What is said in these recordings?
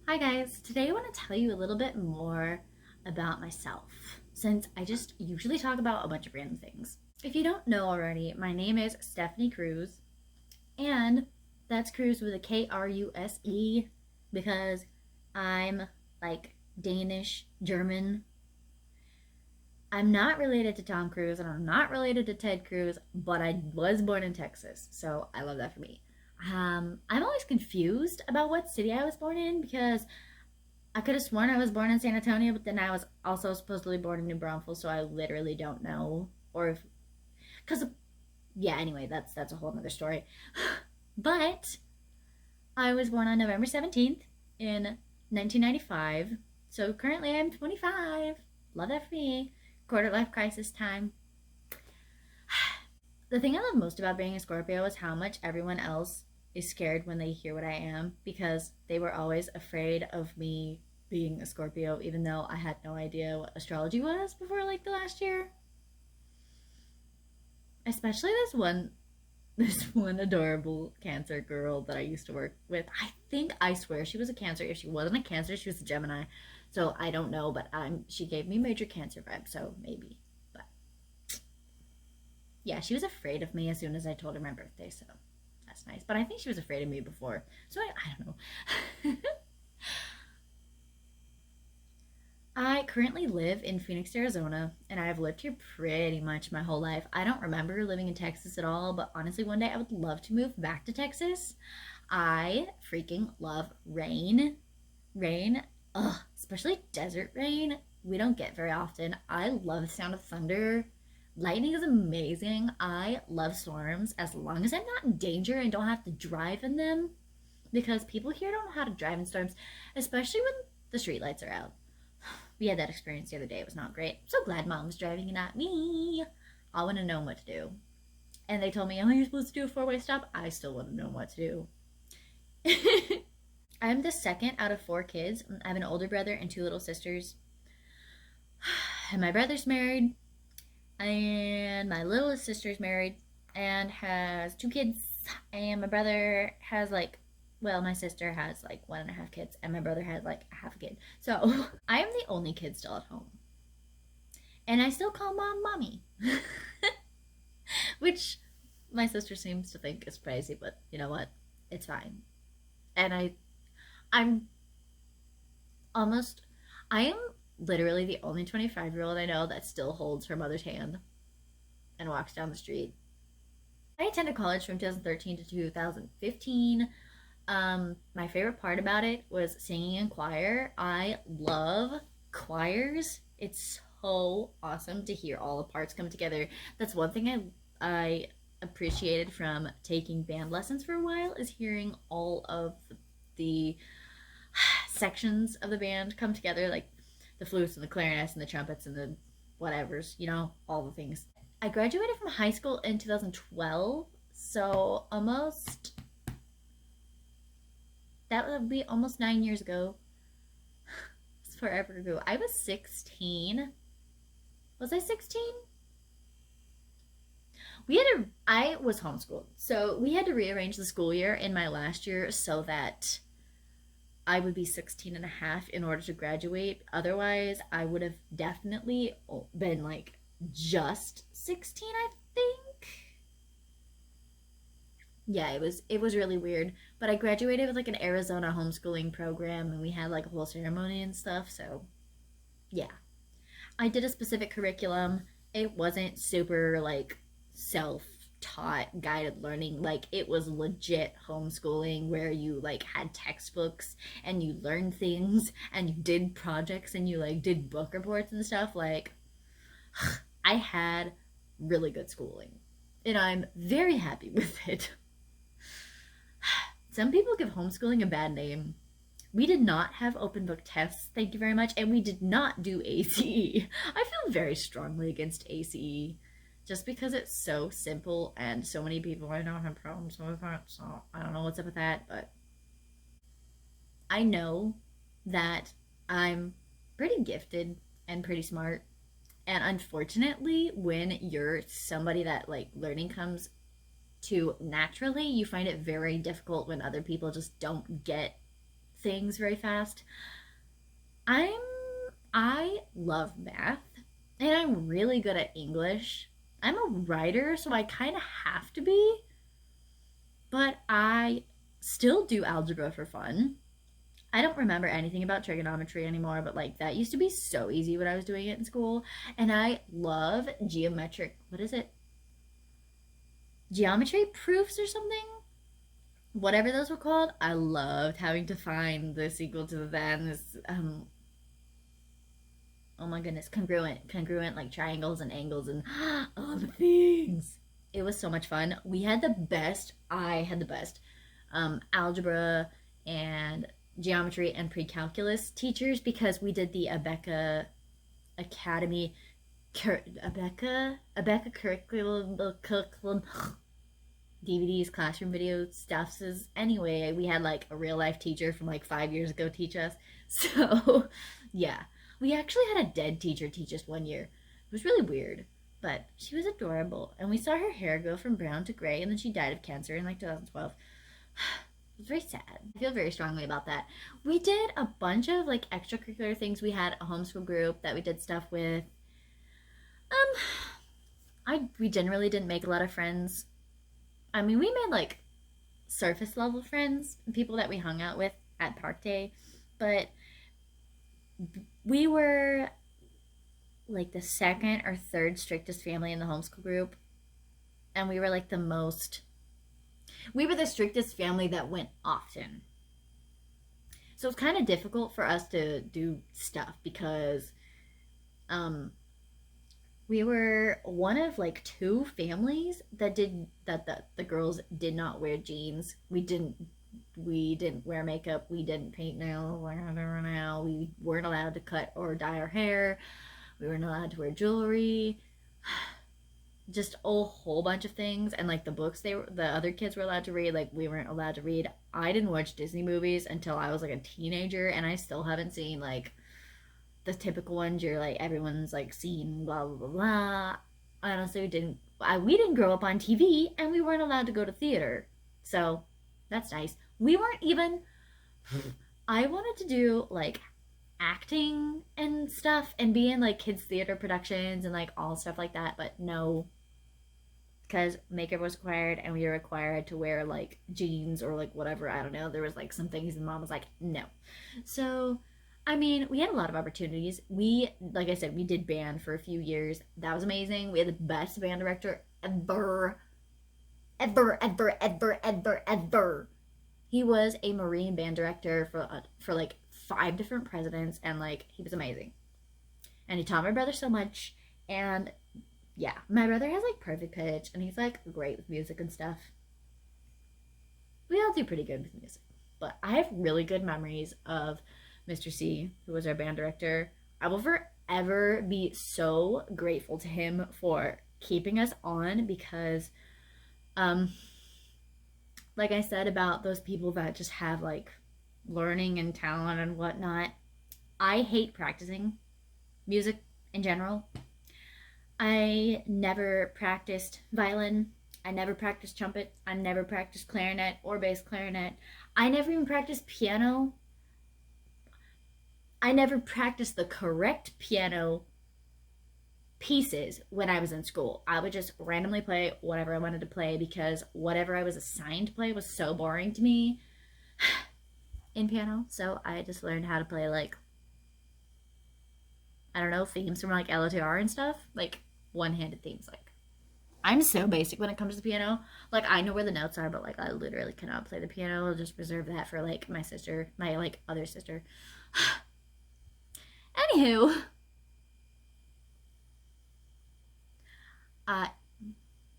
Hi guys, today I want to tell you a little bit more about myself since I just usually talk about a bunch of random things. If you don't know already, my name is Stephanie Cruz and that's Cruz with a Kruse because I'm like Danish, German. I'm not related to Tom Cruise and I'm not related to Ted Cruz, but I was born in Texas, so I love that for me. I'm always confused about what city I was born in because I could have sworn I was born in San Antonio, but then I was also supposedly born in New Braunfels, so I literally don't know. Or if, because, yeah, anyway, that's a whole other story. But I was born on November 17th in 1995, so currently I'm 25. Love that for me. Quarter life crisis time. The thing I love most about being a Scorpio is how much everyone else is scared when they hear what I am because they were always afraid of me being a Scorpio, even though I had no idea what astrology was before like the last year. Especially this one adorable Cancer girl that I used to work with. I swear she was a Cancer. If she wasn't a Cancer, she was a Gemini. So I don't know, but she gave me major Cancer vibes, so maybe. But yeah, she was afraid of me as soon as I told her my birthday, so that's nice. But I think she was afraid of me before, so I don't know. I currently live in Phoenix, Arizona, and I've lived here pretty much my whole life. I don't remember living in Texas at all, but honestly, one day I would love to move back to Texas. I freaking love rain. Rain, ugh, especially desert rain. We don't get very often. I love the sound of thunder. Lightning is amazing. I love storms as long as I'm not in danger and don't have to drive in them because people here don't know how to drive in storms, especially when the streetlights are out. We had that experience the other day. It was not great. So glad mom was driving and not me. I want to know what to do. And they told me, oh, you're supposed to do a four-way stop. I still want to know what to do. I'm the second out of four kids. I have an older brother and two little sisters. And my brother's married. And my littlest sister's married and has two kids. And my brother has my sister has like 1.5 kids, and my brother has like a half a kid. So I am the only kid still at home. And I still call mom mommy. Which my sister seems to think is crazy, but you know what? It's fine. And I'm almost, I am literally the only 25-year-old I know that still holds her mother's hand and walks down the street. I attended college from 2013 to 2015. My favorite part about it was singing in choir. I love choirs. It's so awesome to hear all the parts come together. That's one thing I appreciated from taking band lessons for a while is hearing all of the sections of the band come together, like the flutes and the clarinets and the trumpets and the whatevers, all the things. I graduated from high school in 2012, so that would be almost 9 years ago. It's forever ago. I was 16. Was I 16? I was homeschooled, so we had to rearrange the school year in my last year so that I would be 16 and a half in order to graduate. Otherwise, I would have definitely been like just 16, I think. Yeah, it was really weird. But I graduated with like an Arizona homeschooling program and we had like a whole ceremony and stuff, so yeah. I did a specific curriculum. It wasn't super like self taught guided learning. Like it was legit homeschooling where you like had textbooks and you learned things and you did projects and you like did book reports and stuff. Like I had really good schooling and I'm very happy with it. Some people give homeschooling a bad name. We did not have open book tests, thank you very much, and we did not do ACE. I feel very strongly against ACE just because it's so simple and so many people I know have problems with it, so I don't know what's up with that, but I know that I'm pretty gifted and pretty smart. And unfortunately, when you're somebody that like learning comes to naturally, you find it very difficult when other people just don't get things very fast. I'm I love math and I'm really good at English. I'm a writer, so I kind of have to be, but I still do algebra for fun. I don't remember anything about trigonometry anymore, but like that used to be so easy when I was doing it in school. And I love geometric, what is it? Geometry proofs or something? Whatever those were called. I loved having to find this equal to that and this oh my goodness, congruent like triangles and angles and all the things. It was so much fun. We had the best, I had the best algebra and geometry and pre-calculus teachers because we did the Abeka Academy Abeka curriculum DVDs, classroom video stuffs. Anyway, we had like a real life teacher from like 5 years ago teach us. So yeah, we actually had a dead teacher teach us one year. It was really weird, but she was adorable, and we saw her hair go from brown to gray, and then she died of cancer in like 2012. It was very sad. I feel very strongly about that. We did a bunch of like extracurricular things. We had a homeschool group that we did stuff with. We generally didn't make a lot of friends. I mean, we made like surface level friends, people that we hung out with at park day, but we were like the second or third strictest family in the homeschool group, and we were like we were the strictest family that went often. So it's kind of difficult for us to do stuff because we were one of like two families that the girls did not wear jeans. We didn't wear makeup. We didn't paint nails like I do now. We weren't allowed to cut or dye our hair. We weren't allowed to wear jewelry. Just a whole bunch of things. And like the books the other kids were allowed to read, like we weren't allowed to read. I didn't watch Disney movies until I was like a teenager, and I still haven't seen like the typical ones you're like everyone's like seen blah blah blah blah. Honestly, we didn't grow up on TV, and we weren't allowed to go to theater. So that's nice. We weren't even I wanted to do like acting and stuff and be in like kids theater productions and like all stuff like that, but no, because makeup was required and we were required to wear like jeans or like whatever. I don't know, there was like some things and mom was like no. So I mean, we had a lot of opportunities. We, like I said, we did band for a few years. That was amazing. We had the best band director ever. He was a Marine band director for like 5 different presidents, and like he was amazing. And he taught my brother so much. And yeah, my brother has like perfect pitch, and he's like great with music and stuff. We all do pretty good with music, but I have really good memories of Mr. C, who was our band director. I will forever be so grateful to him for keeping us on because like I said about those people that just have like learning and talent and whatnot, I hate practicing music in general. I never practiced violin. I never practiced trumpet. I never practiced clarinet or bass clarinet. I never even practiced piano. I never practiced the correct piano pieces when I was in school. I would just randomly play whatever I wanted to play because whatever I was assigned to play was so boring to me in piano. So I just learned how to play like, I don't know, themes from like LOTR and stuff, like one-handed themes. Like I'm so basic when it comes to piano. Like I know where the notes are, but like I literally cannot play the piano. I'll just reserve that for like my sister, my like other sister. Anywho, uh,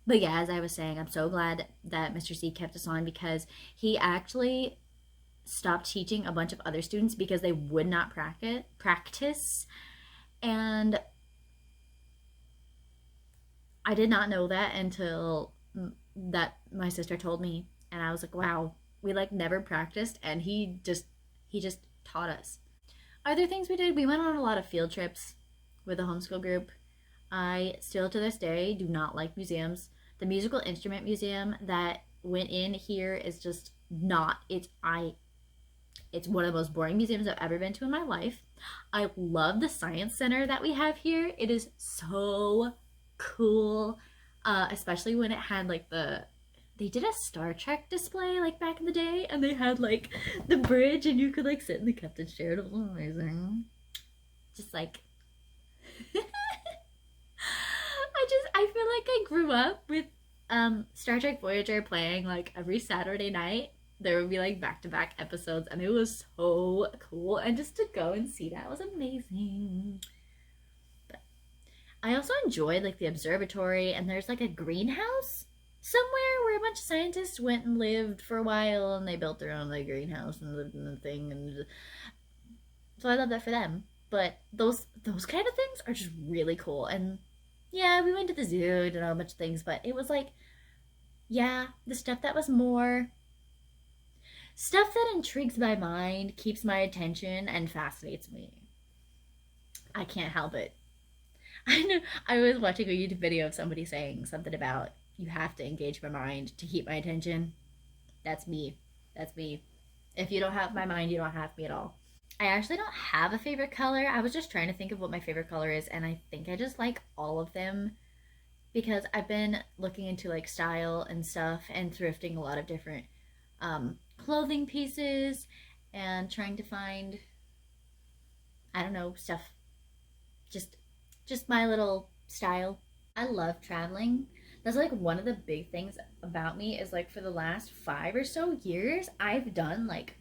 but yeah, as I was saying, I'm so glad that Mr. C kept us on because he actually stopped teaching a bunch of other students because they would not practice. And I did not know that until that my sister told me, and I was like, wow, we like never practiced, and he just taught us. Other things we did, we went on a lot of field trips with the homeschool group. I still to this day do not like museums. The musical instrument museum that went in here is just not, It's one of the most boring museums I've ever been to in my life. I love the science center that we have here. It is so cool, especially when it had like they did a Star Trek display like back in the day, and they had like the bridge, and you could like sit in the captain's chair. It was amazing. Just like I feel like I grew up with Star Trek Voyager playing like every Saturday night. There would be like back to back episodes, and it was so cool. And just to go and see that was amazing. But I also enjoyed like the observatory, and there's like a greenhouse somewhere where a bunch of scientists went and lived for a while, and they built their own like greenhouse and lived in the thing, and so I love that for them. But those kind of things are just really cool. And yeah, we went to the zoo, did a bunch of things, but it was like, yeah, the stuff that was more stuff that intrigues my mind, keeps my attention, and fascinates me. I can't help it. I know I was watching a YouTube video of somebody saying something about you have to engage my mind to keep my attention. That's me. That's me. If you don't have my mind, you don't have me at all. I actually don't have a favorite color. I was just trying to think of what my favorite color is, and I think I just like all of them because I've been looking into like style and stuff and thrifting a lot of different clothing pieces and trying to find, I don't know, stuff, just just my little style. I love traveling. That's like one of the big things about me is like for the last 5 or so years, I've done like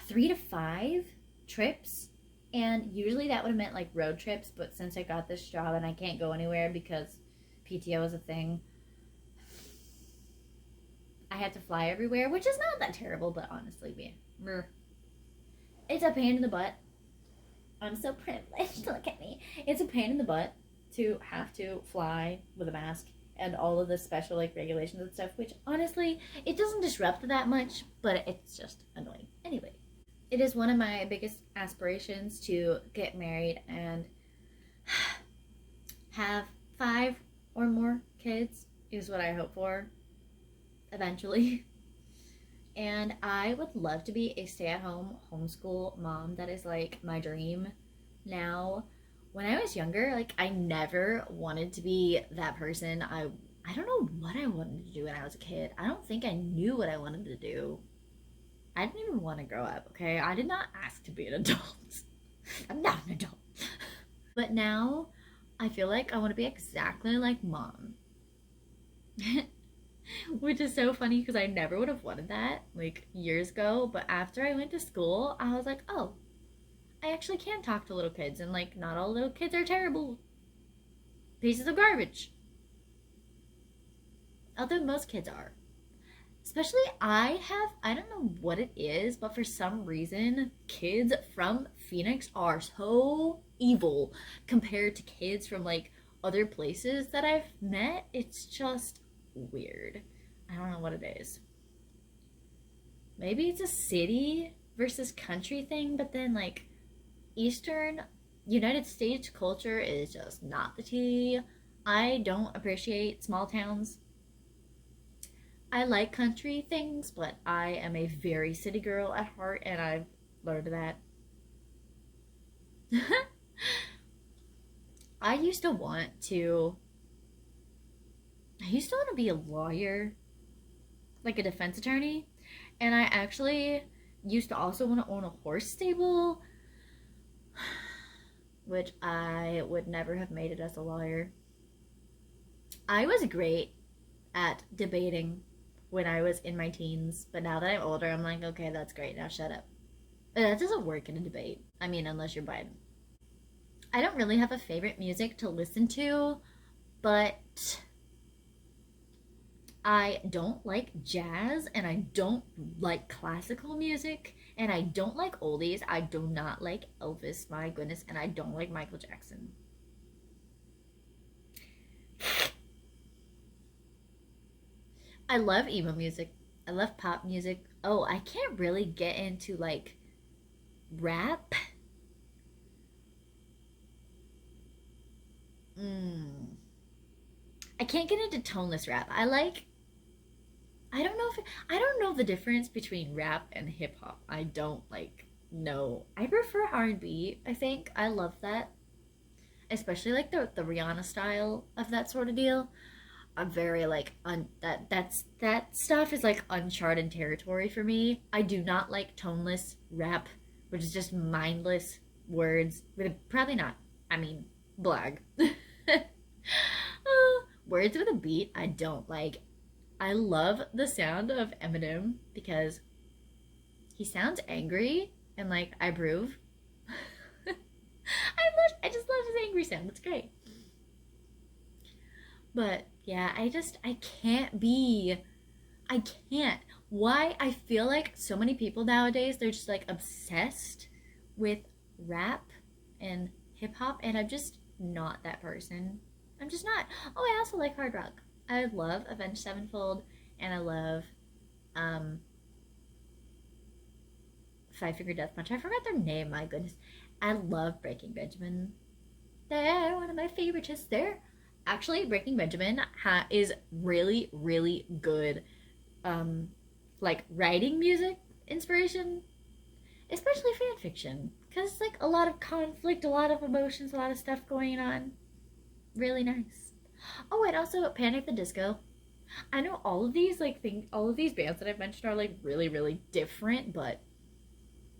3 to 5 trips. And usually that would have meant like road trips, but since I got this job and I can't go anywhere because PTO is a thing, I had to fly everywhere, which is not that terrible, but honestly, man, it's a pain in the butt. I'm so privileged. Look at me. It's a pain in the butt to have to fly with a mask and all of the special like regulations and stuff, which honestly, it doesn't disrupt that much, but it's just annoying. Anyway, it is one of my biggest aspirations to get married and have 5 or more kids is what I hope for eventually. And I would love to be a stay-at-home homeschool mom. That is like my dream now. When I was younger, like I never wanted to be that person. I don't know what I wanted to do when I was a kid. I don't think I knew what I wanted to do. I didn't even want to grow up, okay? I did not ask to be an adult. I'm not an adult. But now I feel like I want to be exactly like mom. Which is so funny because I never would have wanted that like years ago. But after I went to school, I was like, oh, I actually can talk to little kids, and like, not all little kids are terrible pieces of garbage. Although most kids are. Especially, I don't know what it is, but for some reason, kids from Phoenix are so evil compared to kids from like other places that I've met. It's just weird. I don't know what it is. Maybe it's a city versus country thing, but then like Eastern United States culture is just not the tea. I don't appreciate small towns. I like country things, but I am a very city girl at heart, and I've learned that. I used to want to. I used to want to be a lawyer, like a defense attorney, and I actually used to also want to own a horse stable, which I would never have made it as a lawyer. I was great at debating when I was in my teens, but now that I'm older, I'm like, okay, that's great. Now shut up. But that doesn't work in a debate. I mean, unless you're Biden. I don't really have a favorite music to listen to, but I don't like jazz, and I don't like classical music, and I don't like oldies. I do not like Elvis, my goodness, and I don't like Michael Jackson. I love emo music. I love pop music. Oh, I can't really get into like rap. Mm. I can't get into toneless rap. I like I don't know the difference between rap and hip hop. I don't like know. I prefer R&B. I think I love that, especially like the Rihanna style of that sort of deal. I'm very like that stuff is like uncharted territory for me. I do not like toneless rap, which is just mindless words with probably not. I mean, blag. Words with a beat, I don't like. I love the sound of Eminem because he sounds angry and like I approve. I just love his angry sound. It's great. But yeah, I can't be. I can't. Why I feel like so many people nowadays they're just like obsessed with rap and hip hop and I'm just not that person. I'm just not. Oh, I also like hard rock. I love Avenged Sevenfold and I love um Five Finger Death Punch. I forgot their name, my goodness. I love Breaking Benjamin. They're one of my favorites. They're actually Breaking Benjamin is really, really good um like writing music inspiration, especially fan fiction. Cause it's like a lot of conflict, a lot of emotions, a lot of stuff going on. Really nice. Oh, and also Panic at the Disco. I know all of these all of these bands that I've mentioned are like really, really different, but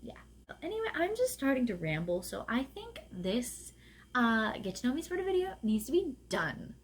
yeah. Anyway, I'm just starting to ramble, so I think this get to know me sort of video needs to be done.